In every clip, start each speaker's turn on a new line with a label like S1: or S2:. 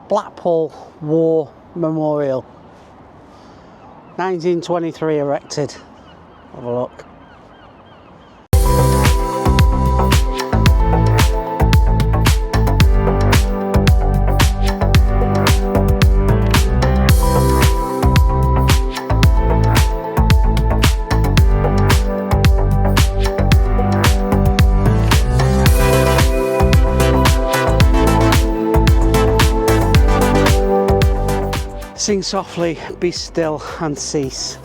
S1: Blackpool War Memorial. 1923 erected. Have a look. Sing softly, be still and cease.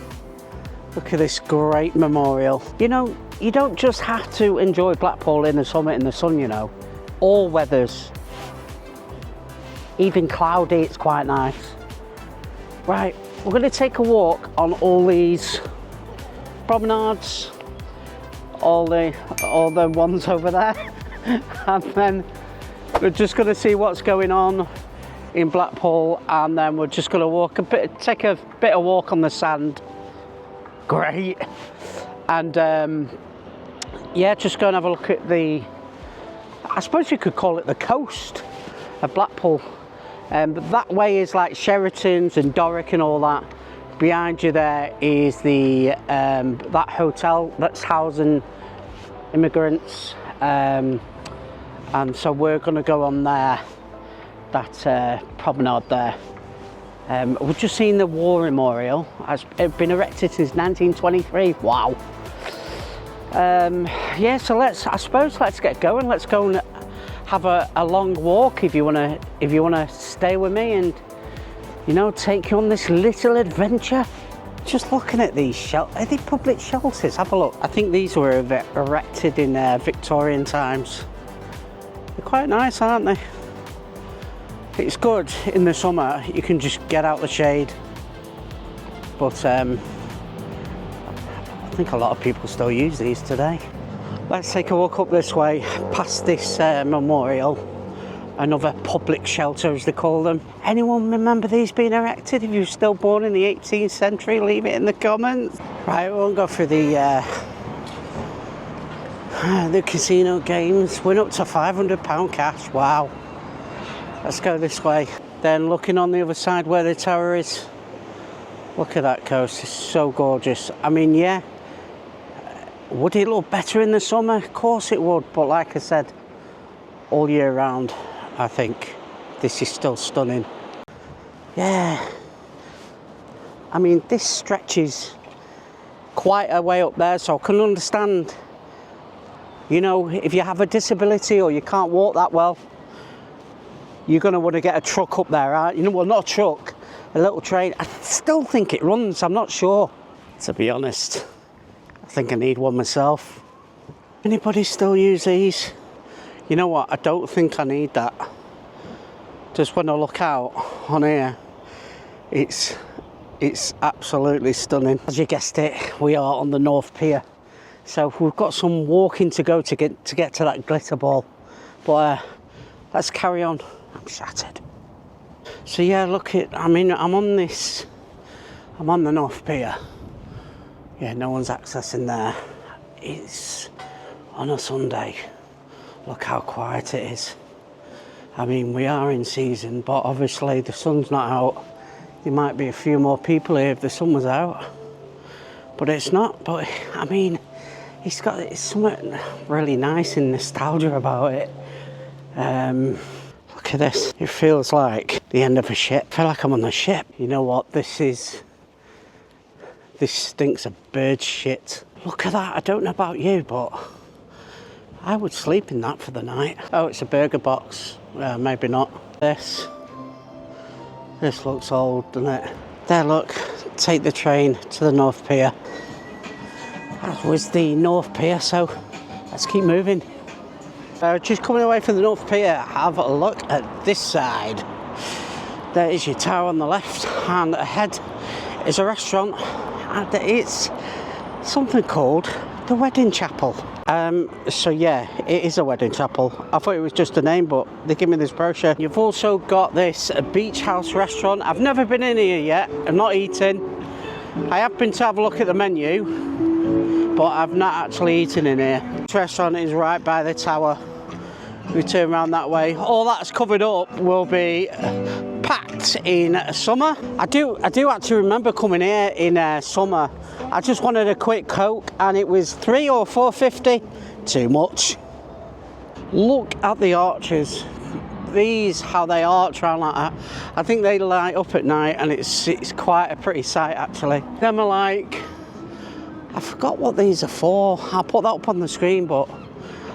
S1: Look at this great memorial. You know, you don't just have to enjoy Blackpool in the summer in the sun, you know. All weathers. Even cloudy, it's quite nice. Right, we're going to take a walk on all these promenades, all the ones over there, and then we're just going to see what's going on in Blackpool, and then we're just going to take a bit of walk on the sand. Great. And yeah, just go and have a look at the, I suppose you could call it the coast of Blackpool. But that way is like Sheraton's and Doric and all that. Behind you there is the that hotel that's housing immigrants, and so we're going to go on there, that promenade there. We've just seen the War Memorial. It's been erected since 1923. Wow. Yeah, so let's get going. Let's go and have a long walk if you wanna stay with me and, you know, take you on this little adventure. Just looking at these shelters, are they public shelters? Have a look. I think these were erected in Victorian times. They're quite nice, aren't they? It's good in the summer, you can just get out the shade, but I think a lot of people still use these today. Let's take a walk up this way, past this memorial, another public shelter as they call them. Anyone remember these being erected? If you're still born in the 18th century, leave it in the comments. Right, we won't go through the casino games. We're up to £500 cash, wow. Let's go this way. Then looking on the other side where the tower is, look at that coast, it's so gorgeous. I mean, yeah, would it look better in the summer? Of course it would, but like I said, all year round, I think this is still stunning. Yeah, I mean, this stretches quite a way up there, so I can understand, you know, if you have a disability or you can't walk that well, you're going to want to get a truck up there, aren't you? Well, not a truck, a little train. I still think it runs, I'm not sure. To be honest, I think I need one myself. Anybody still use these? You know what, I don't think I need that. Just when I look out on here, it's absolutely stunning. As you guessed it, we are on the North Pier. So we've got some walking to go to get to that glitter ball. But let's carry on. I'm shattered. So yeah, look at, I mean, I'm on the North Pier. Yeah, no one's accessing there. It's on a Sunday. Look how quiet it is. I mean, we are in season, but obviously the sun's not out. There might be a few more people here if the sun was out, but it's not. But I mean, it's something really nice and nostalgia about it. Look at this. It feels like the end of a ship. I feel like I'm on the ship. You know what? This stinks of bird shit. Look at that. I don't know about you, but I would sleep in that for the night. Oh, it's a burger box. Maybe not. This looks old, doesn't it? There, look. Take the train to the North Pier. That was the North Pier, so let's keep moving. Just coming away from the North Pier, have a look at this side. There is your tower on the left, and ahead is a restaurant, and it's something called the Wedding Chapel. So yeah, it is a wedding chapel. I thought it was just a name, but they give me this brochure. You've also got this beach house restaurant. I've never been in here yet. I'm not eating. I have been to have a look at the menu, but I've not actually eaten in here. This restaurant is right by the tower, We turn around that way. All that's covered up will be packed in summer. I do actually remember coming here in summer. I just wanted a quick Coke and it was £3 or £4.50. Too much. Look at the arches. These, how they arch around like that. I think they light up at night and it's quite a pretty sight actually. Them are like, I forgot what these are for. I'll put that up on the screen, but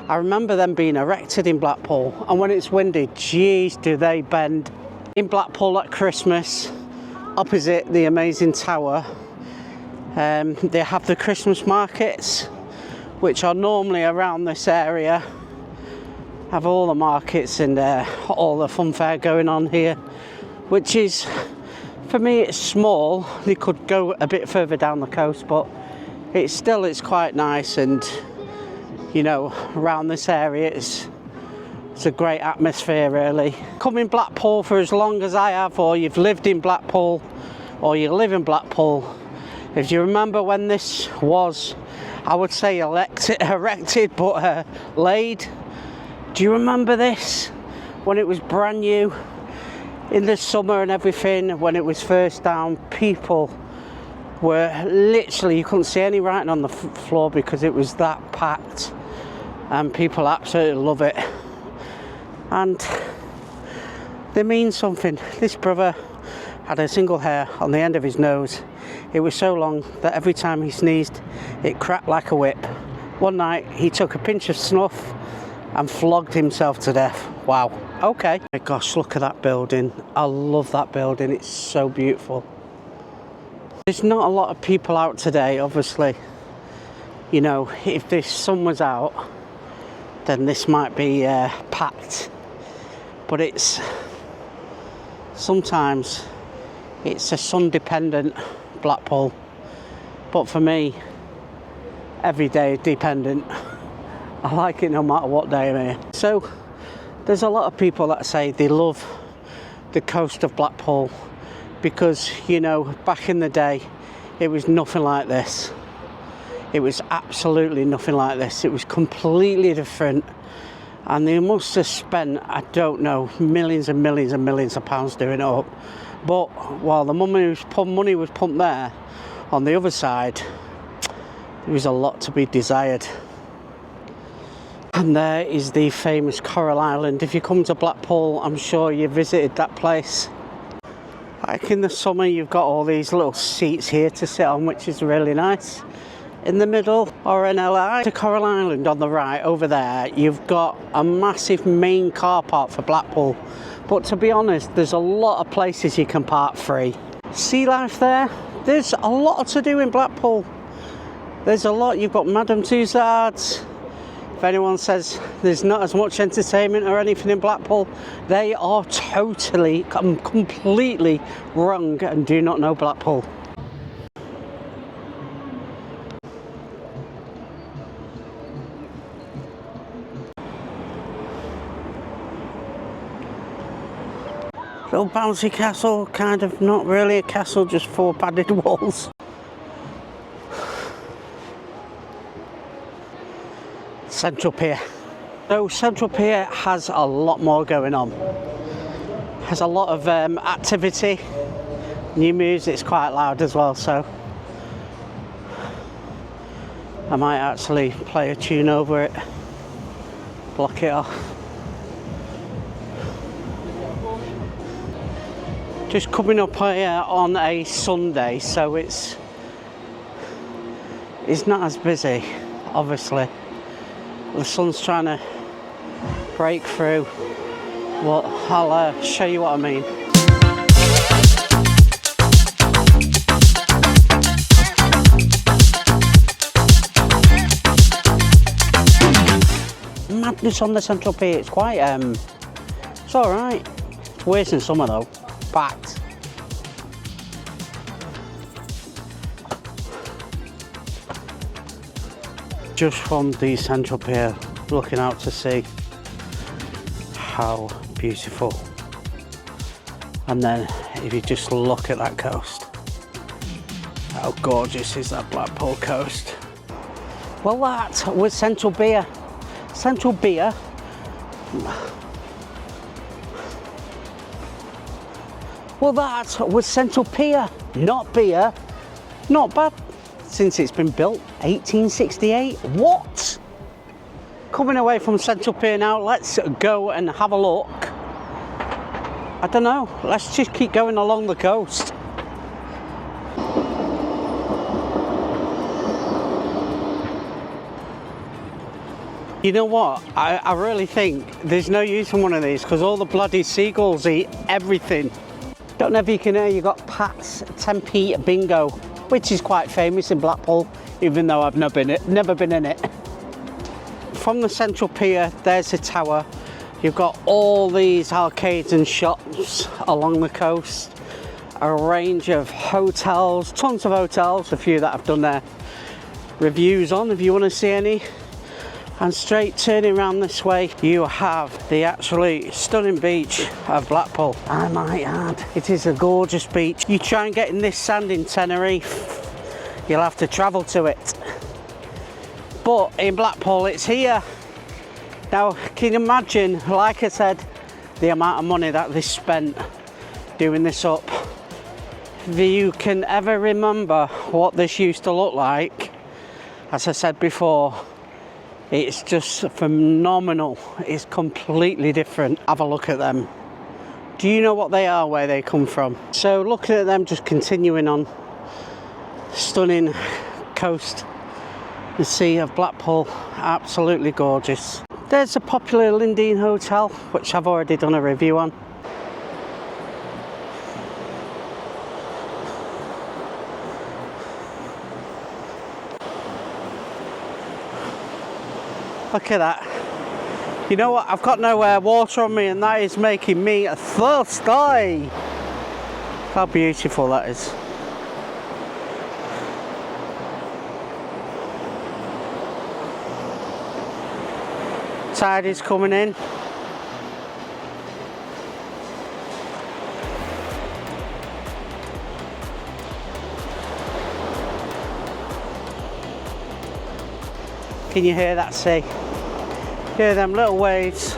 S1: I remember them being erected in Blackpool, and when it's windy, geez, do they bend. In Blackpool at Christmas, opposite the amazing tower, they have the Christmas markets, which are normally around this area. Have all the markets and all the fun fair going on here, which is, for me, it's small. They could go a bit further down the coast, but it's quite nice. And you know, around this area it's a great atmosphere really. Come in Blackpool for as long as I have, or you've lived in Blackpool, or you live in Blackpool, if you remember when this was, I would say erected, but laid. Do you remember this? When it was brand new, in the summer and everything, when it was first down, people were literally, you couldn't see any writing on the floor because it was that packed, and people absolutely love it. And they mean something. This brother had a single hair on the end of his nose. It was so long that every time he sneezed it cracked like a whip. One night he took a pinch of snuff and flogged himself to death. Wow. Okay. My gosh, look at that building. I love that building. It's so beautiful. There's not a lot of people out today, obviously. You know, if the sun was out, then this might be packed. But sometimes it's a sun dependent Blackpool. But for me, every day dependent. I like it no matter what day I'm here. So there's a lot of people that say they love the coast of Blackpool because, you know, back in the day it was nothing like this. It was absolutely nothing like this. It was completely different, and they must have spent, I don't know, millions and millions and millions of pounds doing it up. But while the money was pumped there, on the other side there was a lot to be desired. And there is the famous Coral Island. If you come to Blackpool, I'm sure you visited that place. Like in the summer, you've got all these little seats here to sit on, which is really nice. In the middle, or in LA, to Coral Island on the right, over there, you've got a massive main car park for Blackpool. But to be honest, there's a lot of places you can park free. Sea life there, there's a lot to do in Blackpool. There's a lot. You've got Madame Tussauds. If anyone says there's not as much entertainment or anything in Blackpool, they are totally, completely wrong and do not know Blackpool. Little bouncy castle, kind of not really a castle, just 4 padded walls. Central Pier. So Central Pier has a lot more going on. Has a lot of activity. New music's quite loud as well, so I might actually play a tune over it, block it off. Just coming up here on a Sunday, so it's not as busy, obviously. The sun's trying to break through. Well, I'll show you what I mean. Madness on the Central Pier. It's quite it's all right. It's worse in summer though. Packed. Just from the Central Pier, looking out to sea. How beautiful. And then if you just look at that coast, how gorgeous is that Blackpool coast. Well, that was Central Pier. Central Pier Well, that was Central Pier, not Pier. Not bad since it's been built, 1868. What? Coming away from Central Pier now, let's go and have a look. I don't know, let's just keep going along the coast. You know what, I really think there's no use in one of these because all the bloody seagulls eat everything. Don't know if you can hear, you got Pat's 10p bingo, which is quite famous in Blackpool, even though I've never been in it. From the Central Pier, there's the tower. You've got all these arcades and shops along the coast, a range of hotels, tons of hotels, a few that I've done their reviews on if you want to see any. And straight turning around this way, you have the absolutely stunning beach of Blackpool. I might add, it is a gorgeous beach. You try and get in this sand in Tenerife, you'll have to travel to it. But in Blackpool, it's here. Now, can you imagine, like I said, the amount of money that they spent doing this up? If you can ever remember what this used to look like, as I said before, it's just phenomenal. It's completely different. Have a look at them. Do you know what they are, where they come from? So looking at them, just continuing on, stunning coast, the sea of Blackpool, absolutely gorgeous. There's a popular Lindeen Hotel, which I've already done a review on. Look at that. You know what? I've got no water on me, and that is making me thirsty. How beautiful that is. Tide is coming in. Can you hear that sea? Hear them little waves.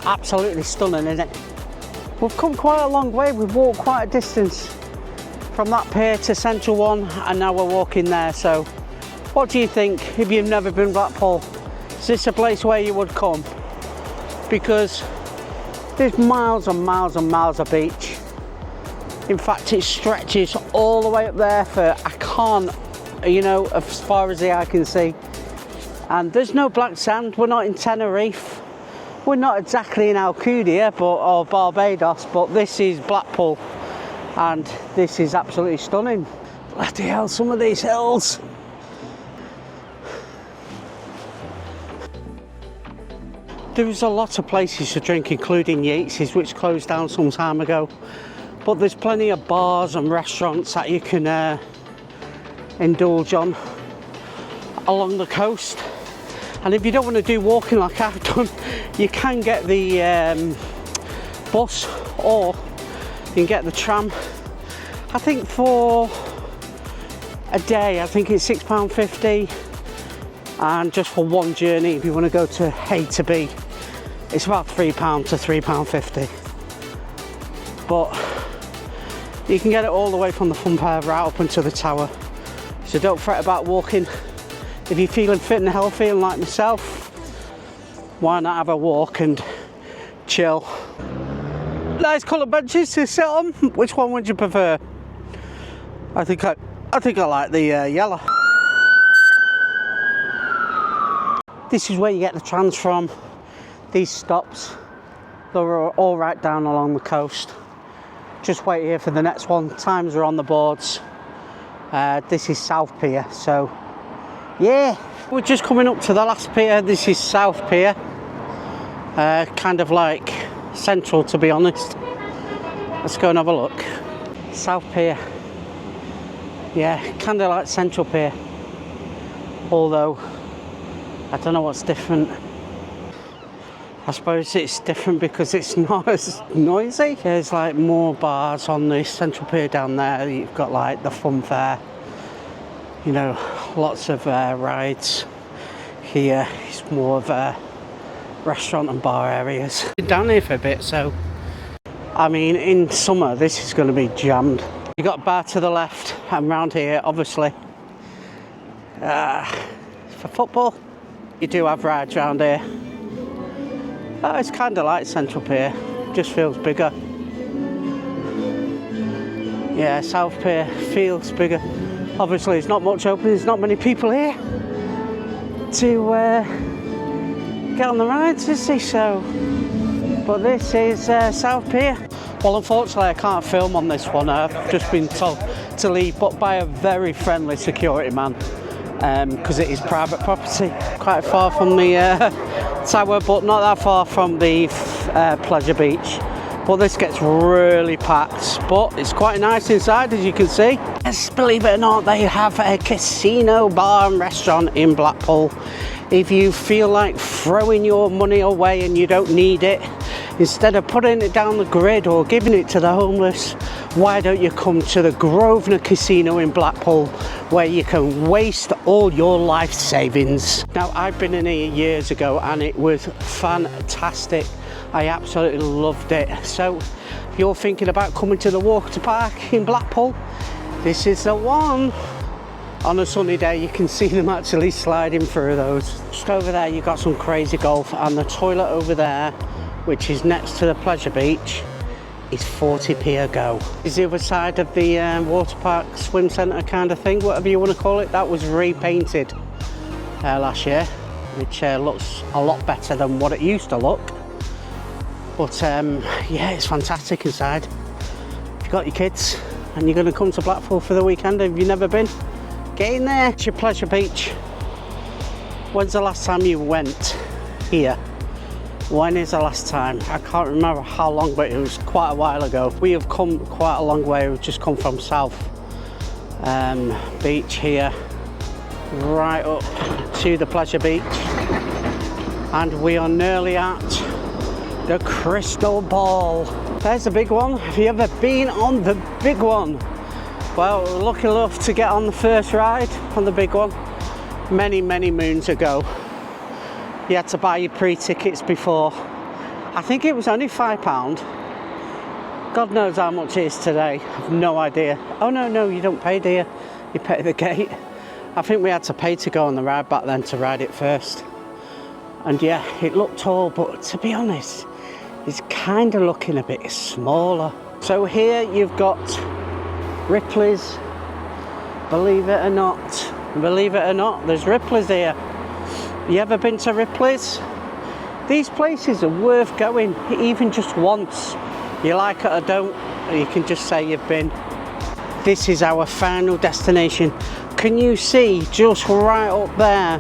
S1: Absolutely stunning, isn't it? We've come quite a long way. We've walked quite a distance from that pier to Central One, and now we're walking there. So what do you think if you've never been Blackpool? Is this a place where you would come? Because there's miles and miles and miles of beach. In fact, it stretches all the way up there for, I can't, you know, as far as the eye can see. And there's no black sand. We're not in Tenerife. We're not exactly in ENQUIRIES or Barbados, but this is Blackpool. And this is absolutely stunning. Bloody hell, some of these hills. There's a lot of places to drink, including Yates's, which closed down some time ago. But there's plenty of bars and restaurants that you can indulge on along the coast. And if you don't want to do walking like I've done, you can get the bus, or you can get the tram. I think for a day, I think it's £6.50. And just for one journey, if you want to go to A to B, it's about £3 to £3.50. But you can get it all the way from the Fun Pier right up into the tower. So don't fret about walking. If you're feeling fit and healthy and like myself, why not have a walk and chill? Nice coloured benches to sit on. Which one would you prefer? I think I like the yellow. This is where you get the trams from. These stops, they're all right down along the coast. Just wait here for the next one. Times are on the boards. This is South Pier, so yeah. We're just coming up to the last pier. This is South Pier. Kind of like Central, to be honest. Let's go and have a look. South Pier. Yeah, kind of like Central Pier. Although, I don't know what's different. I suppose it's different because it's not as noisy. There's like more bars on the central pier down there. You've got like the fun fair, you know, lots of rides. Here it's more of a restaurant and bar areas. Been down here for a bit, so I mean in summer this is going to be jammed. You got a bar to the left and round here obviously for football. You do have rides around here. It's kind of like Central Pier, just feels bigger. Yeah, South Pier feels bigger. Obviously there's not much open, there's not many people here to get on the rides, is there? So, but this is South Pier. Well, unfortunately I can't film on this one. I've just been told to leave, but by a very friendly security man, because it is private property. Quite far from the tower, but not that far from the pleasure beach. But this gets really packed, but it's quite nice inside, as you can see. Yes, believe it or not, they have a casino, bar and restaurant in Blackpool. If you feel like throwing your money away and you don't need it, instead of putting it down the grid or giving it to the homeless, why don't you come to the Grosvenor Casino in Blackpool, where you can waste all your life savings. Now, I've been in here years ago and it was fantastic. I absolutely loved it. So if you're thinking about coming to the water park in Blackpool, this is the one. On a sunny day you can see them actually sliding through those. Just over there you've got some crazy golf, and the toilet over there, which is next to the pleasure beach, is 40p a go. Is the other side of the water park swim centre kind of thing, whatever you want to call it. That was repainted last year, which looks a lot better than what it used to look. But yeah, it's fantastic inside. If you've got your kids and you're going to come to Blackpool for the weekend, have you never been? Get in there. It's your pleasure beach. When's the last time you went here? When is the last time? I can't remember how long, but it was quite a while ago. We have come quite a long way. We've just come from South Beach here, right up to the pleasure beach, and we are nearly at the Crystal Ball. There's the big one. Have you ever been on the big one? Well, we're lucky enough to get on the first ride on the big one many moons ago. You had to buy your pre-tickets before. I think it was only £5. God knows how much it is today. I've no idea. Oh no, you don't pay, do you? You pay at the gate. I think we had to pay to go on the ride back then to ride it first. And yeah, it looked tall, but to be honest, it's kind of looking a bit smaller. So here you've got Ripley's. Believe it or not, there's Ripley's here. You ever been to Ripley's? These places are worth going, even just once. You like it or don't, you can just say you've been. This is our final destination. Can you see just right up there,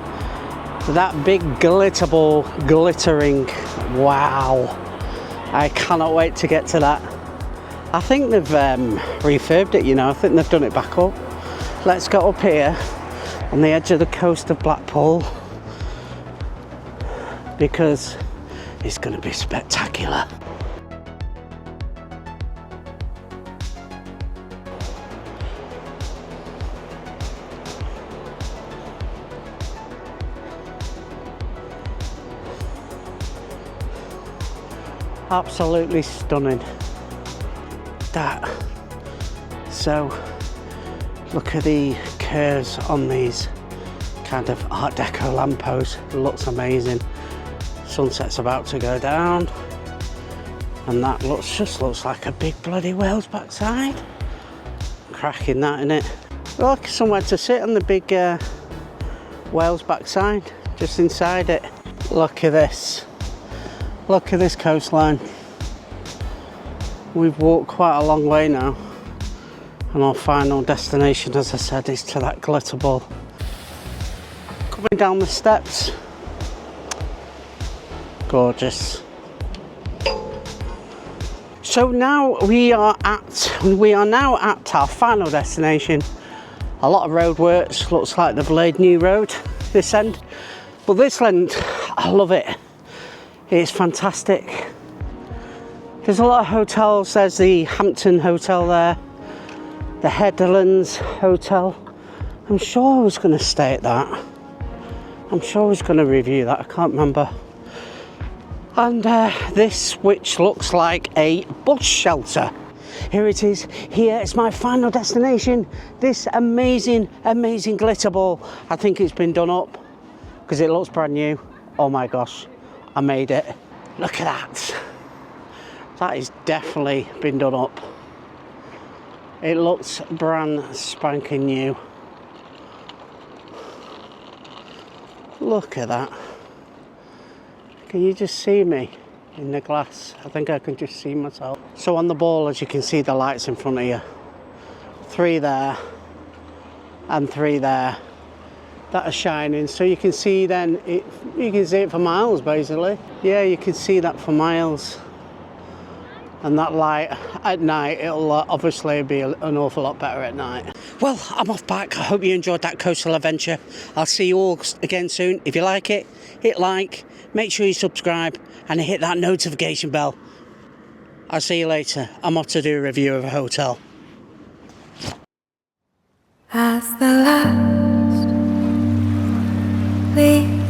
S1: that big glitter ball glittering? Wow, I cannot wait to get to that. I think they've refurbed it, you know. I think they've done it back up. Let's go up here on the edge of the coast of Blackpool, because it's going to be spectacular. Absolutely stunning. That. So look at the curves on these kind of Art Deco lampposts. It looks amazing. Sunset's about to go down, and that just looks like a big bloody whale's backside. Cracking that, innit? Look, somewhere to sit on the big whale's backside, just inside it. Look at this. Look at this coastline. We've walked quite a long way now, and our final destination, as I said, is to that glitter ball. Coming down the steps. Gorgeous. So now we are now at our final destination. A lot of roadworks. Looks like they've laid new road this end, but this end, I love it. It's fantastic. There's a lot of hotels. There's the Hampton Hotel there, the Headlands Hotel. I'm sure I was going to stay at that. I'm sure I was going to review that. I can't remember. And this, which looks like a bus shelter. Here it is. Here is my final destination. This amazing, amazing glitter ball. I think it's been done up because it looks brand new. Oh my gosh, I made it. Look at that. That is definitely been done up. It looks brand spanking new. Look at that. Can you just see me in the glass? I think I can just see myself. So on the ball, as you can see, the lights in front of you. 3 there and 3 there that are shining. So you can see then, you can see it for miles basically. Yeah, you can see that for miles. And that light at night, it'll obviously be an awful lot better at night. Well, I'm off back. I hope you enjoyed that coastal adventure. I'll see you all again soon. If you like it, hit like, make sure you subscribe and hit that notification bell. I'll see you later. I'm off to do a review of a hotel.
S2: As the last leaf